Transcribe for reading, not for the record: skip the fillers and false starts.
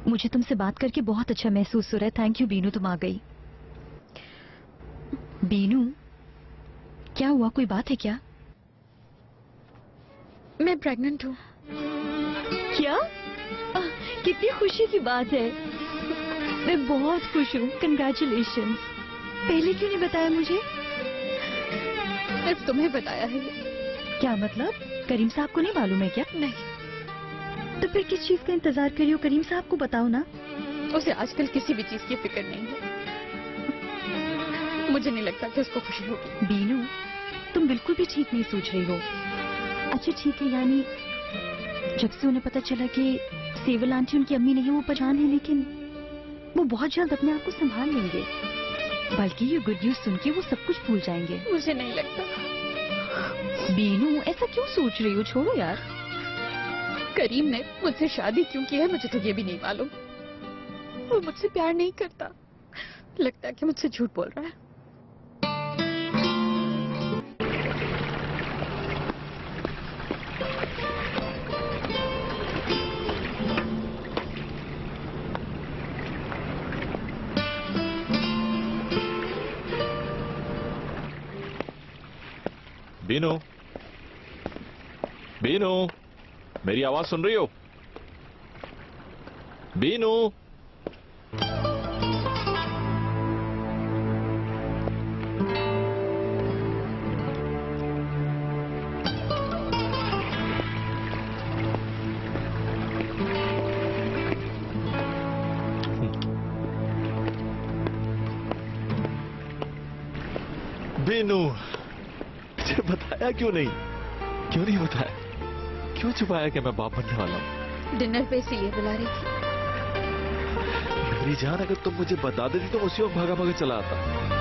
मुझे तुमसे बात करके बहुत अच्छा महसूस हो रहा है। थैंक यू बीनू, तुम आ गई। बीनू, क्या हुआ? कोई बात है क्या? मैं प्रेग्नेंट हूँ। क्या? कितनी खुशी की बात है। मैं बहुत खुश हूँ। कंग्रेचुलेशन। पहले क्यों नहीं बताया मुझे? सिर्फ तुम्हें बताया है। क्या मतलब? करीम साहब को नहीं मालूम है क्या? नहीं। तो फिर किस चीज का इंतजार कर रही हो? करीम साहब को बताओ ना। उसे आजकल किसी भी चीज की फिक्र नहीं है। मुझे नहीं लगता कि उसको खुशी होगी। बीनू, तुम बिल्कुल भी ठीक नहीं सोच रही हो। अच्छा ठीक है, यानी जब से उन्हें पता चला कि सेवल आंटी उनकी अम्मी नहीं है, वो परेशान है, लेकिन वो बहुत जल्द अपने आप को संभाल लेंगे। बल्कि ये गुड न्यूज सुन के वो सब कुछ भूल जाएंगे। मुझे नहीं लगता। बीनू, ऐसा क्यों सोच रही हो? छोड़ो यार। करीम ने मुझसे शादी क्यों की है मुझे तो ये भी नहीं मालूम। वो मुझसे प्यार नहीं करता। लगता है कि मुझसे झूठ बोल रहा है। बीनू, बीनू, मेरी आवाज सुन रही हो? बीनू, बीनू, मुझे बताया क्यों नहीं? क्यों नहीं बताया? क्यों छुपाया कि मैं बाप बनने वाला हूँ? डिनर पे इसीलिए बुला रही थी। मेरी जान, अगर तुम मुझे बता देती तो उसी वक्त भागा भागा चला आता।